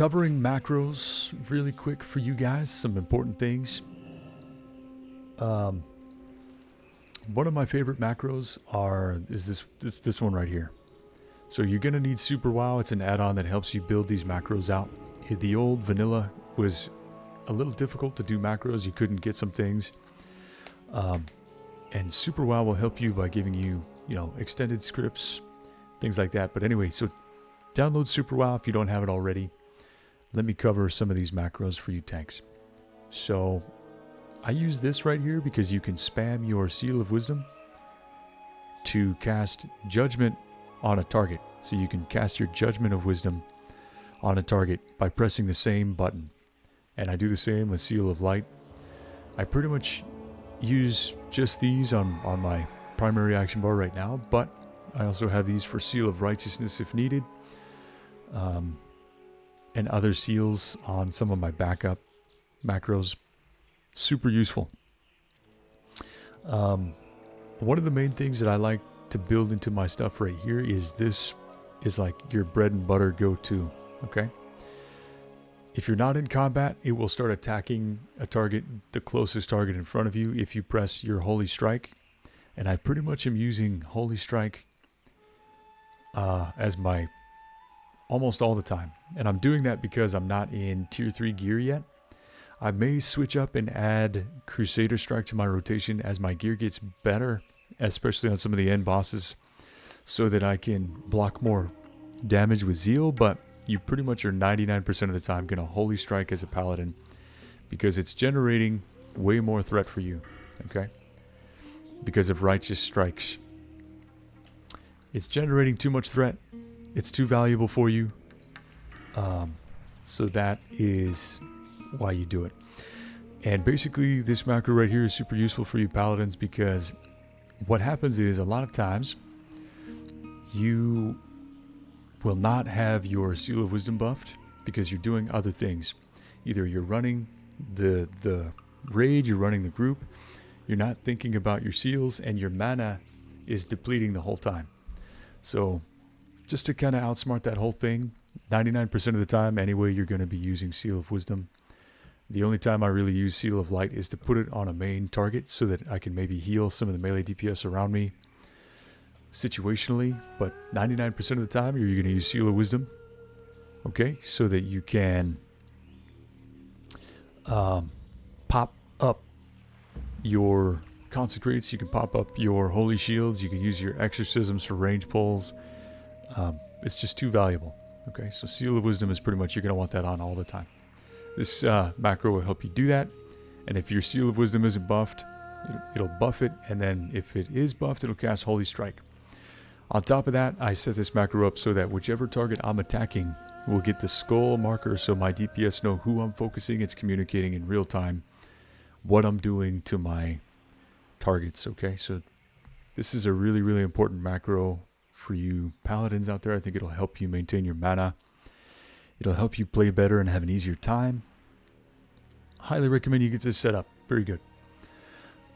Covering macros really quick for you guys, some important things. One of my favorite macros is this one right here. So you're gonna need Super WoW. It's an add-on that helps you build these macros out. The old vanilla was a little difficult to do macros. You couldn't get some things. And Super WoW will help you by giving you, extended scripts, things like that. But anyway, so download Super WoW if you don't have it already. Let me cover some of these macros for you tanks. So I use this right here because you can spam your Seal of Wisdom to cast Judgment on a target. So you can cast your Judgment of Wisdom on a target by pressing the same button. And I do the same with Seal of Light. I pretty much use just these on my primary action bar right now, but I also have these for Seal of Righteousness if needed. And other seals on some of my backup macros. Super useful. One of the main things that I like to build into my stuff right here is this is like your bread and butter go-to, okay? If you're not in combat, it will start attacking a target, the closest target in front of you, if you press your Holy Strike. And I pretty much am using Holy Strike as my almost all the time. And I'm doing that because I'm not in tier 3 gear yet. I may switch up and add Crusader Strike to my rotation as my gear gets better, especially on some of the end bosses, so that I can block more damage with Zeal, but you pretty much are 99% of the time going to Holy Strike as a Paladin because it's generating way more threat for you, okay? Because of Righteous Strikes. It's generating too much threat. It's too valuable for you. So that is why you do it. And basically this macro right here is super useful for you Paladins because what happens is a lot of times you will not have your Seal of Wisdom buffed because you're doing other things. Either you're running the raid, you're running the group, you're not thinking about your seals, and your mana is depleting the whole time. So just to kind of outsmart that whole thing, 99% of the time anyway, you're going to be using Seal of Wisdom. The only time I really use Seal of Light is to put it on a main target so that I can maybe heal some of the melee DPS around me situationally. But 99% of the time, you're going to use Seal of Wisdom, okay? So that you can pop up your Consecrates, you can pop up your Holy Shields, you can use your Exorcisms for range pulls. It's just too valuable. Okay, so Seal of Wisdom is pretty much, you're going to want that on all the time. This macro will help you do that. And if your Seal of Wisdom isn't buffed, it'll buff it. And then if it is buffed, it'll cast Holy Strike. On top of that, I set this macro up so that whichever target I'm attacking will get the skull marker so my DPS know who I'm focusing. It's communicating in real time what I'm doing to my targets. Okay, so this is a really, really important macro for you Paladins out there. I think it'll help you maintain your mana. It'll help you play better and have an easier time. Highly recommend you get this set up. Very good.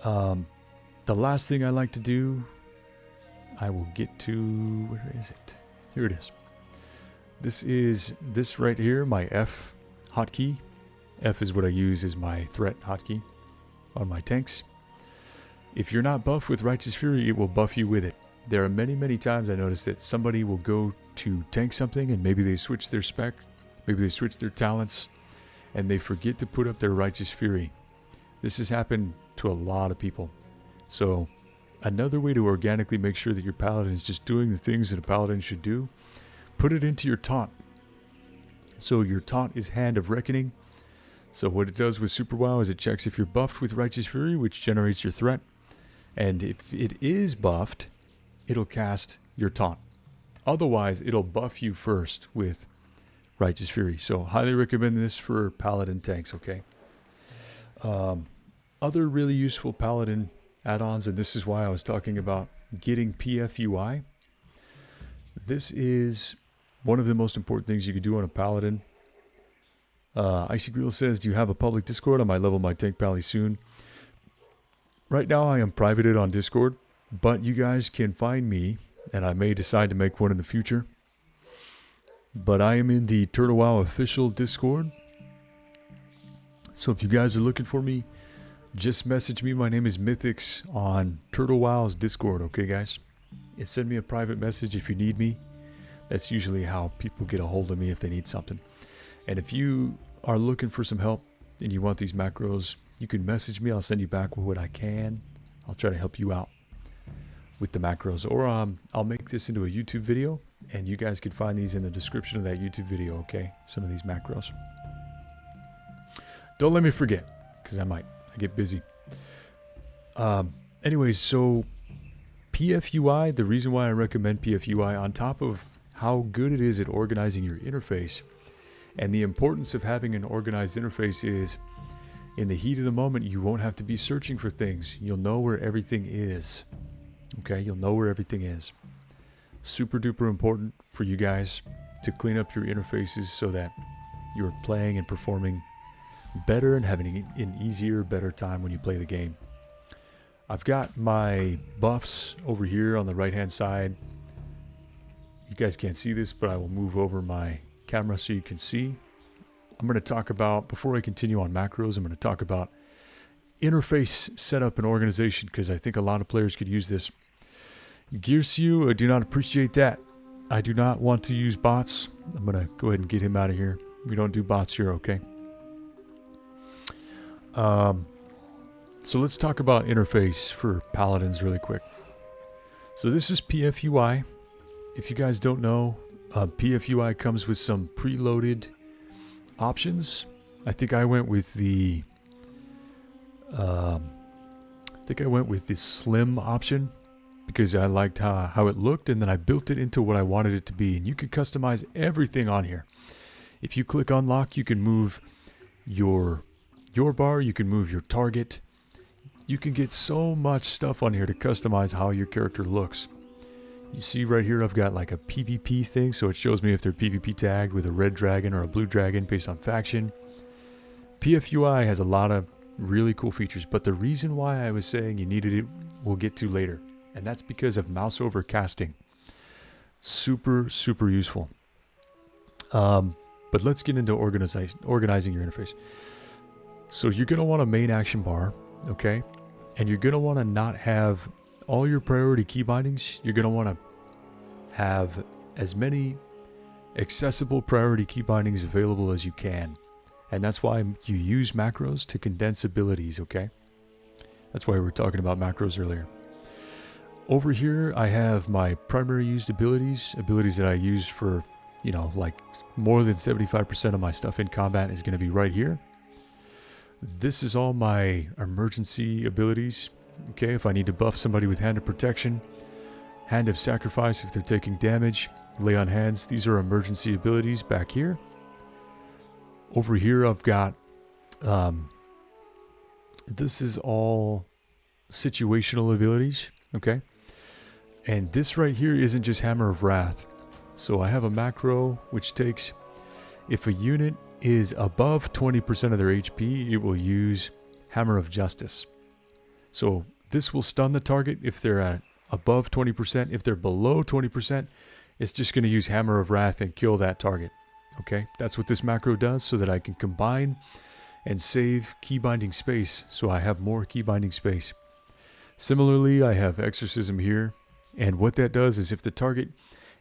The last thing I like to do, I will get to, where is it? Here it is. This is this right here, my F hotkey. F is what I use as my threat hotkey on my tanks. If you're not buffed with Righteous Fury, it will buff you with it. There are many, many times I notice that somebody will go to tank something and maybe they switch their spec, maybe they switch their talents, and they forget to put up their Righteous Fury. This has happened to a lot of people. So another way to organically make sure that your Paladin is just doing the things that a Paladin should do, put it into your taunt. So your taunt is Hand of Reckoning. So what it does with Super WoW is it checks if you're buffed with Righteous Fury, which generates your threat. And if it is buffed, it'll cast your taunt. Otherwise, it'll buff you first with Righteous Fury. So highly recommend this for Paladin tanks, okay? Other really useful Paladin add-ons, and this is why I was talking about getting PFUI. This is one of the most important things you can do on a Paladin. Icy Grill says, do you have a public Discord? I might level my tank pally soon. Right now I am privated on Discord, but you guys can find me, and I may decide to make one in the future, But I am in the TurtleWoW official Discord. So if you guys are looking for me, just message me. My name is Mythix on TurtleWoW's Discord, okay guys? And send me a private message if you need me. That's usually how people get a hold of me if they need something. And if you are looking for some help and you want these macros, you can message me. I'll send you back with what I can. I'll try to help you out with the macros. Or I'll make this into a YouTube video, and you guys can find these in the description of that YouTube video, okay? Some of these macros. Don't let me forget, because I might. I get busy. Anyways, so PFUI, the reason why I recommend PFUI, on top of how good it is at organizing your interface, and the importance of having an organized interface is, in the heat of the moment, you won't have to be searching for things. You'll know where everything is. Okay, you'll know where everything is. Super duper important for you guys to clean up your interfaces so that you're playing and performing better and having an easier, better time when you play the game. I've got my buffs over here on the right hand side. You guys can't see this, but I will move over my camera so you can see. I'm going to talk about, before I continue on macros, I'm going to talk about interface setup and organization, because I think a lot of players could use this. Gearsu, I do not appreciate that. I do not want to use bots. I'm going to go ahead and get him out of here. We don't do bots here, okay? So let's talk about interface for Paladins really quick. So this is PFUI. If you guys don't know, PFUI comes with some preloaded options. I think I went with the slim option because I liked how it looked, and then I built it into what I wanted it to be. And you can customize everything on here. If you click unlock, you can move your bar, you can move your target. You can get so much stuff on here to customize how your character looks. You see right here, I've got like a PvP thing, so it shows me if they're PvP tagged with a red dragon or a blue dragon based on faction. PFUI has a lot of really cool features, but the reason why I was saying you needed it, we'll get to later. And that's because of mouse over casting. Super, super useful. But let's get into organizing your interface. So you're going to want a main action bar, okay? And you're going to want to not have all your priority key bindings. You're going to want to have as many accessible priority key bindings available as you can. And that's why you use macros to condense abilities, okay? That's why we were talking about macros earlier. Over here, I have my primary used abilities that I use for, you know, like more than 75% of my stuff in combat is going to be right here. This is all my emergency abilities. Okay, if I need to buff somebody with Hand of Protection, Hand of Sacrifice if they're taking damage, Lay on Hands, these are emergency abilities back here. Over here I've got, this is all situational abilities, okay? And this right here isn't just Hammer of Wrath. So I have a macro which takes, if a unit is above 20% of their HP, it will use Hammer of Justice. So this will stun the target if they're at above 20%. If they're below 20%, it's just going to use Hammer of Wrath and kill that target. Okay, that's what this macro does, so that I can combine and save key binding space, so I have more key binding space. Similarly, I have Exorcism here, and what that does is if the target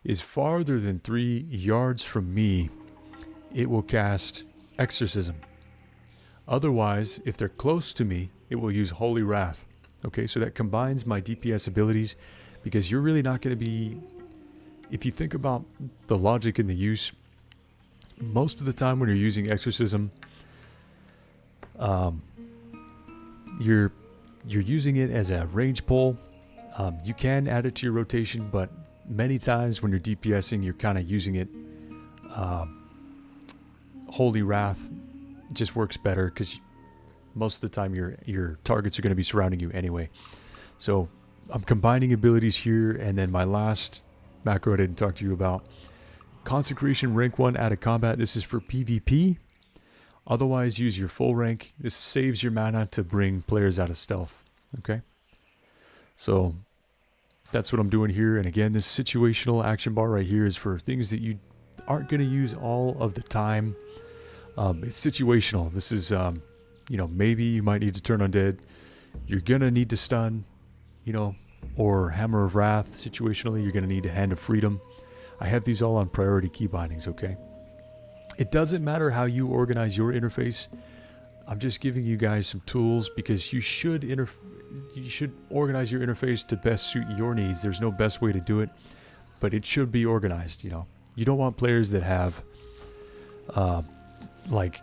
is farther than 3 yards from me, it will cast Exorcism. Otherwise, if they're close to me, it will use Holy Wrath. Okay, so that combines my DPS abilities, because you're really not going to be, if you think about the logic and the use, most of the time when you're using Exorcism, you're using it as a range pull. You can add it to your rotation, but many times when you're DPSing, you're kind of using it. Holy Wrath just works better because most of the time your targets are going to be surrounding you anyway. So I'm combining abilities here, and then my last macro I didn't talk to you about. Consecration rank 1 out of combat. This is for PvP. Otherwise, use your full rank. This saves your mana to bring players out of stealth. Okay? So that's what I'm doing here. And again, this situational action bar right here is for things that you aren't going to use all of the time. It's situational. This is, you know, maybe you might need to turn undead. You're going to need to stun, you know, or Hammer of Wrath. Situationally, you're going to need a Hand of Freedom. I have these all on priority key bindings, okay? It doesn't matter how you organize your interface. I'm just giving you guys some tools because you should organize your interface to best suit your needs. There's no best way to do it, but it should be organized, you know. You don't want players that have, like,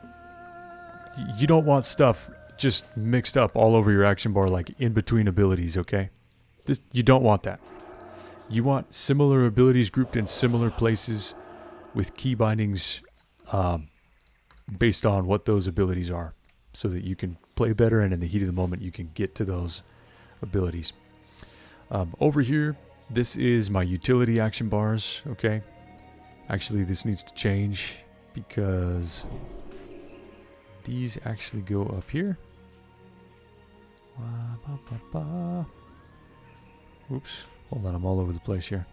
you don't want stuff just mixed up all over your action bar, like in between abilities, okay? You don't want that. You want similar abilities grouped in similar places with key bindings based on what those abilities are, so that you can play better and in the heat of the moment you can get to those abilities. Over here, this is my utility action bars, okay? Actually, this needs to change because these actually go up here. Oops, hold on, I'm all over the place here.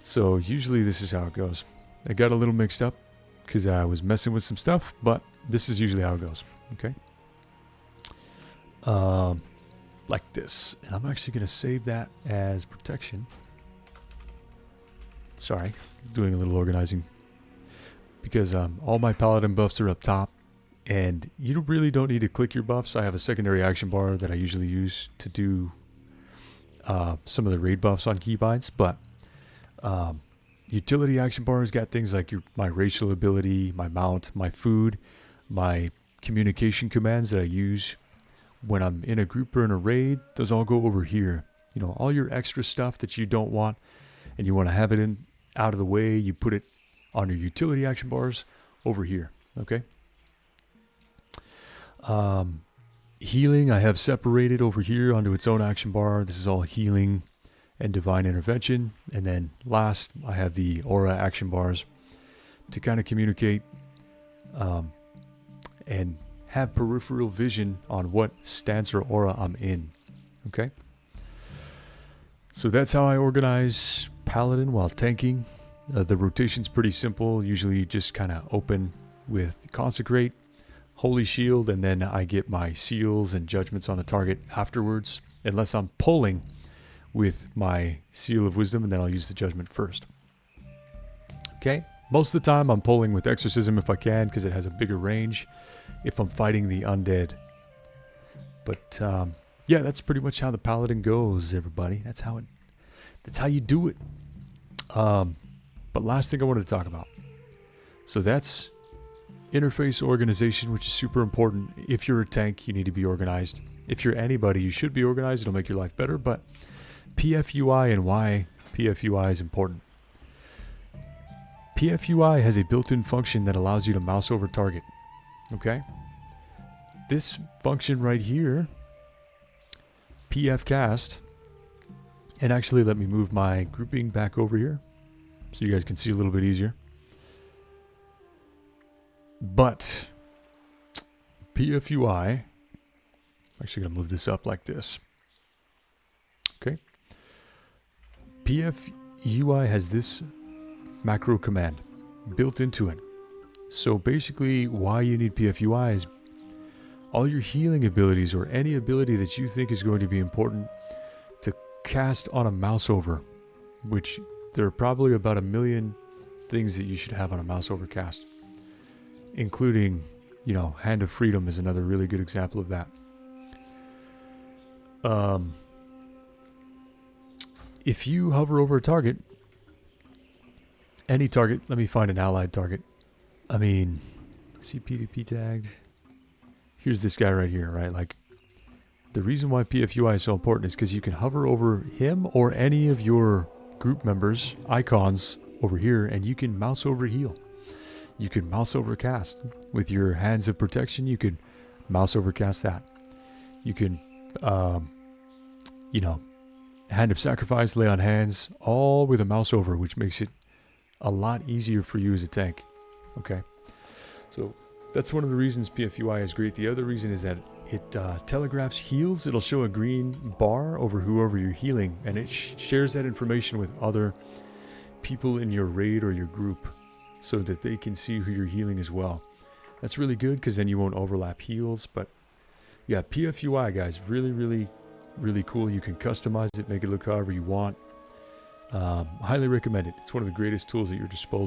So usually this is how it goes. I got a little mixed up because I was messing with some stuff, but this is usually how it goes, okay? Like this. And I'm actually going to save that as protection. Sorry, doing a little organizing. Because all my Paladin buffs are up top, and you really don't need to click your buffs. I have a secondary action bar that I usually use to do some of the raid buffs on keybinds, but utility action bars got things like my racial ability, my mount, my food, my communication commands that I use when I'm in a group or in a raid. Those all go over here. You know, all your extra stuff that you don't want and you want to have it out of the way, you put it on your utility action bars over here, okay? Healing I have separated over here onto its own action bar. This is all healing and divine intervention. And then last, I have the aura action bars to kind of communicate and have peripheral vision on what stance or aura I'm in, okay? So that's how I organize Paladin while tanking. The rotation's pretty simple. Usually you just kind of open with Consecrate, Holy Shield, and then I get my seals and judgments on the target afterwards, unless I'm pulling with my Seal of Wisdom, and then I'll use the judgment first. Okay? Most of the time I'm pulling with Exorcism if I can, because it has a bigger range if I'm fighting the undead. But yeah, that's pretty much how the Paladin goes, everybody. That's how you do it. But last thing I wanted to talk about. So that's interface organization, which is super important. If you're a tank, you need to be organized. If you're anybody, you should be organized. It'll make your life better. But PFUI and why PFUI is important. PFUI has a built-in function that allows you to mouse over target. Okay? This function right here, PFcast, and actually let me move my grouping back over here so you guys can see a little bit easier. But PFUI, I'm actually going to move this up like this. Okay. PFUI has this macro command built into it. So basically why you need PFUI is all your healing abilities or any ability that you think is going to be important to cast on a mouse over, which there are probably about 1 million things that you should have on a mouse over cast. Including, you know, Hand of Freedom is another really good example of that. If you hover over a target, any target, let me find an allied target. I mean, see PvP tagged. Here's this guy right here, right? Like, the reason why PFUI is so important is because you can hover over him or any of your group members' icons over here, and you can mouse over heal. You can mouse over cast. With your Hands of Protection, you could mouse over cast that. You can, you know, Hand of Sacrifice, lay on hands, all with a mouse over, which makes it a lot easier for you as a tank. Okay, so that's one of the reasons PFUI is great. The other reason is that It telegraphs heals. It'll show a green bar over whoever you're healing, and it shares that information with other people in your raid or your group so that they can see who you're healing as well. That's really good because then you won't overlap heals. But yeah, PFUI, guys, really, really, really cool. You can customize it, make it look however you want. Highly recommend it. It's one of the greatest tools at your disposal.